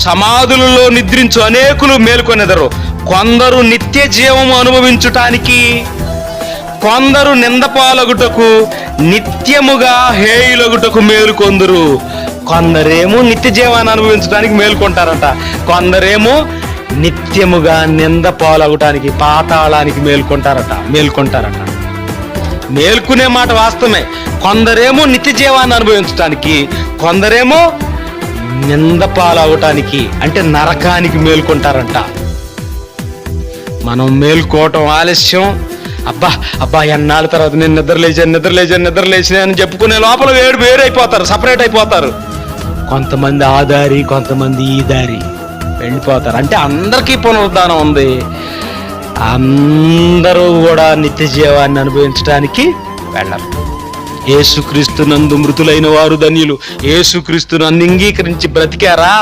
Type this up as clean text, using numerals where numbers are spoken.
సమాధులలో నిద్రించు అనేకులు మేలుకొనెదరు. కొందరు నిత్య జీవము అనుభవించుటానికి, కొందరు నిందపాలగుటకు, నిత్యముగా హేయులగుటకు మేలుకొందురు. కొందరేమో నిత్య జీవాన్ని అనుభవించడానికి మేలుకొంటారట, కొందరేమో నిత్యముగా నింద పాలగటానికి, పాతాళానికి మేల్కొంటారట. మేల్కొనే మాట వాస్తవమే. కొందరేమో నిత్య జీవాన్ని అనుభవించడానికి, కొందరేమో నింద పాలవటానికి అంటే నరకానికి మేల్కొంటారంట. మనం మేల్కోవటం ఆలస్యం. అబ్బా ఎన్నాళ్ళ తర్వాత నేను నిద్రలేచాను అని చెప్పుకునే లోపల వేరైపోతారు, సపరేట్ అయిపోతారు. కొంతమంది ఆ దారి, కొంతమంది ఈ దారి వెళ్ళిపోతారు. అంటే అందరికీ పునరుద్ధానం ఉంది, అందరూ కూడా నిత్య జీవాన్ని అనుభవించడానికి వెళ్ళరు. యేసుక్రీస్తునందు మృతులైన వారు ధన్యులు. యేసుక్రీస్తును అంగీకరించి బ్రతికారా,